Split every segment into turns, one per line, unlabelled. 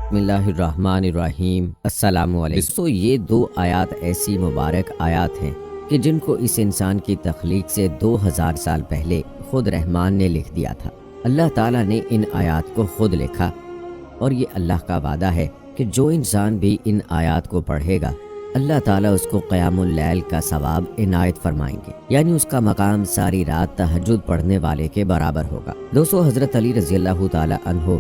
بسم اللہ الرحمن الرحیم۔ السلام علیکم۔ تو یہ دو آیات ایسی مبارک آیات ہیں کہ جن کو اس انسان کی تخلیق سے 2000 سال پہلے خود رحمان نے لکھ دیا تھا۔ اللہ تعالیٰ نے ان آیات کو خود لکھا، اور یہ اللہ کا وعدہ ہے کہ جو انسان بھی ان آیات کو پڑھے گا اللہ تعالیٰ اس کو قیام اللیل کا ثواب عنایت فرمائیں گے، یعنی اس کا مقام ساری رات تہجد پڑھنے والے کے برابر ہوگا۔ دوستو، حضرت علی رضی اللہ تعالیٰ عنہ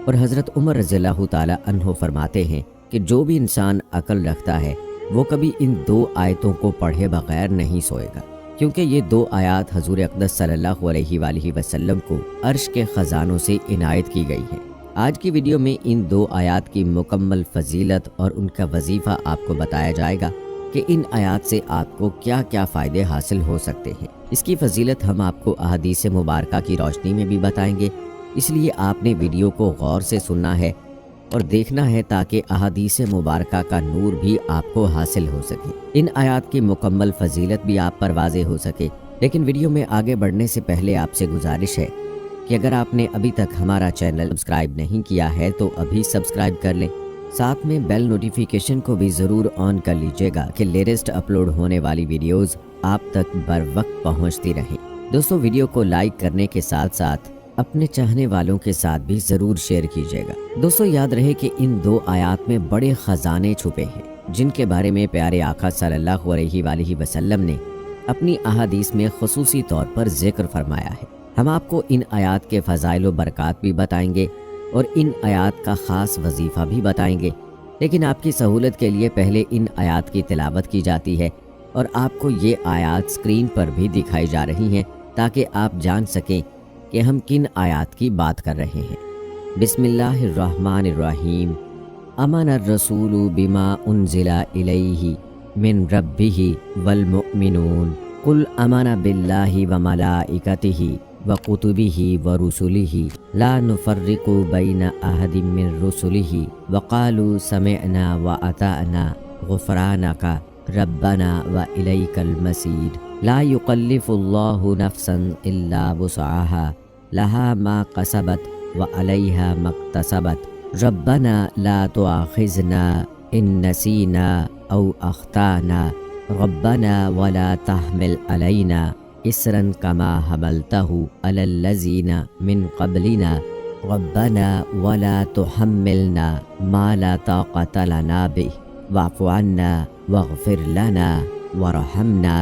اور حضرت عمر رضی اللہ تعالیٰ عنہ فرماتے ہیں کہ جو بھی انسان عقل رکھتا ہے وہ کبھی ان دو آیتوں کو پڑھے بغیر نہیں سوئے گا، کیونکہ یہ دو آیات حضور اقدس صلی اللہ علیہ وآلہ وسلم کو عرش کے خزانوں سے عنایت کی گئی ہیں۔ آج کی ویڈیو میں ان دو آیات کی مکمل فضیلت اور ان کا وظیفہ آپ کو بتایا جائے گا کہ ان آیات سے آپ کو کیا کیا فائدے حاصل ہو سکتے ہیں۔ اس کی فضیلت ہم آپ کو احادیث مبارکہ کی روشنی میں بھی بتائیں گے، اس لیے آپ نے ویڈیو کو غور سے سننا ہے اور دیکھنا ہے تاکہ احادیث مبارکہ کا نور بھی آپ کو حاصل ہو سکے، ان آیات کی مکمل فضیلت بھی آپ پر واضح ہو سکے۔ لیکن ویڈیو میں آگے بڑھنے سے پہلے آپ سے گزارش ہے کہ اگر آپ نے ابھی تک ہمارا چینل سبسکرائب نہیں کیا ہے تو ابھی سبسکرائب کر لیں، ساتھ میں بیل نوٹیفیکیشن کو بھی ضرور آن کر لیجیے گا کہ لیٹسٹ اپلوڈ ہونے والی ویڈیوز آپ تک بر وقت پہنچتی رہیں۔ دوستو، ویڈیو کو لائک کرنے کے ساتھ ساتھ اپنے چاہنے والوں کے ساتھ بھی ضرور شیئر کیجیے گا۔ دوستو، یاد رہے کہ ان دو آیات میں بڑے خزانے چھپے ہیں جن کے بارے میں پیارے آقا صلی اللہ علیہ وآلہ وسلم نے اپنی احادیث میں خصوصی طور پر ذکر فرمایا ہے۔ ہم آپ کو ان آیات کے فضائل و برکات بھی بتائیں گے اور ان آیات کا خاص وظیفہ بھی بتائیں گے، لیکن آپ کی سہولت کے لیے پہلے ان آیات کی تلاوت کی جاتی ہے اور آپ کو یہ آیات سکرین پر بھی دکھائی جا رہی ہیں تاکہ آپ جان سکیں کہ ہم کن آیات کی بات کر رہے ہیں۔ بسم اللہ الرحمن الرحیم۔ آمن الرسول بما انزل الیہ من ربہ والمؤمنون قل آمن باللہ وملائکتہ وکتبہ ورسلہ لا نفرق بین احد من رسلہ وقالوا سمعنا واطعنا غفرانک ربنا والیک المصیر لا یکلف اللہ نفسا الا وسعها لها ما کسبت وعلیہا ما اکتسبت ربنا لا تؤاخذنا ان نسینا او اخطأنا ربنا ولا تحمل علینا اسرا کما حملته علی الذین من قبلنا ربنا ولا تحملنا ما لا طاقة لنا به واعف عنا واغفر لنا وارحمنا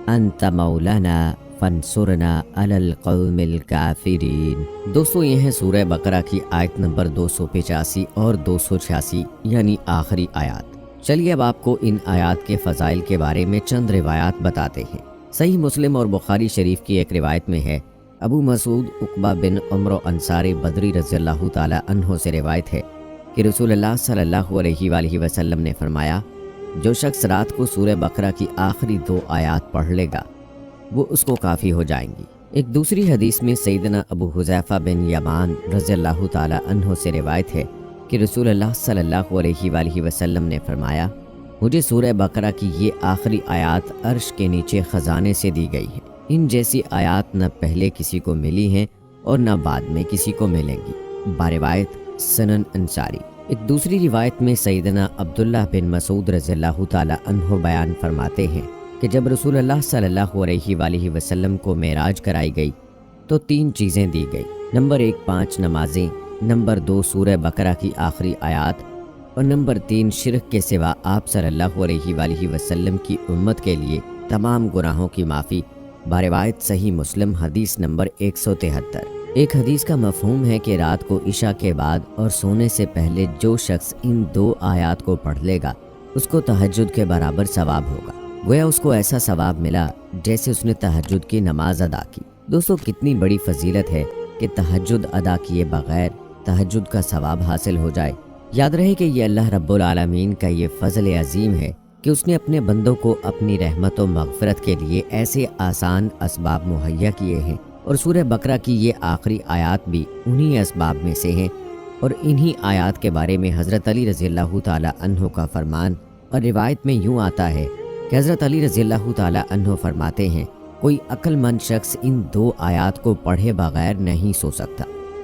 انت مولانا فانصرنا علی القوم الکافرین۔ دوستو، یہ ہے سورہ بقرہ کی آیت نمبر 285 اور 286 یعنی آخری آیات۔ چلیے اب آپ کو ان آیات کے فضائل کے بارے میں چند روایات بتاتے ہیں۔ صحیح مسلم اور بخاری شریف کی ایک روایت میں ہے، ابو مسعود عقبہ بن عمرو انصاری بدری رضی اللہ تعالی عنہ سے روایت ہے کہ رسول اللہ صلی اللہ علیہ وآلہ وسلم نے فرمایا، جو شخص رات کو سورہ بقرہ کی آخری دو آیات پڑھ لے گا وہ اس کو کافی ہو جائیں گی۔ ایک دوسری حدیث میں سیدنا ابو حذیفہ بن یمان رضی اللہ تعالی عنہ سے روایت ہے کہ رسول اللہ صلی اللہ علیہ وآلہ وسلم نے فرمایا، مجھے سورہ بقرہ کی یہ آخری آیات عرش کے نیچے خزانے سے دی گئی ہیں، ان جیسی آیات نہ پہلے کسی کو ملی ہیں اور نہ بعد میں کسی کو ملیں گی۔ باروایت سنن انصاری۔ ایک دوسری روایت میں سیدنا عبداللہ بن مسعود رضی اللہ تعالی عنہ بیان فرماتے ہیں کہ جب رسول اللہ صلی اللہ علیہ وآلہ وسلم کو معراج کرائی گئی تو 3 چیزیں دی گئی۔ نمبر 1 5 نمازیں، نمبر 2 سورہ بقرہ کی آخری آیات اور نمبر 3 شرک کے سوا آپ صلی اللہ علیہ وآلہ وسلم کی امت کے لیے تمام گناہوں کی معافی۔ باروایت صحیح مسلم حدیث نمبر 173۔ ایک حدیث کا مفہوم ہے کہ رات کو عشاء کے بعد اور سونے سے پہلے جو شخص ان 2 آیات کو پڑھ لے گا اس کو تہجد کے برابر ثواب ہوگا، گویا اس کو ایسا ثواب ملا جیسے اس نے تہجد کی نماز ادا کی۔ دوستو، کتنی بڑی فضیلت ہے کہ تہجد ادا کیے بغیر تہجد کا ثواب حاصل ہو جائے۔ یاد رہے کہ یہ اللہ رب العالمین کا یہ فضل عظیم ہے کہ اس نے اپنے بندوں کو اپنی رحمت و مغفرت کے لیے ایسے آسان اسباب مہیا کیے ہیں، اور سورہ بقرہ کی یہ آخری آیات بھی انہی اسباب میں سے ہیں۔ اور انہی آیات کے بارے میں حضرت علی رضی اللہ تعالی عنہ کا فرمان اور روایت میں یوں آتا ہے کہ حضرت علی رضی اللہ تعالی عنہ فرماتے ہیں، کوئی عقل مند شخص ان 2 آیات کو پڑھے بغیر نہیں سو سکتا۔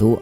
2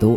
2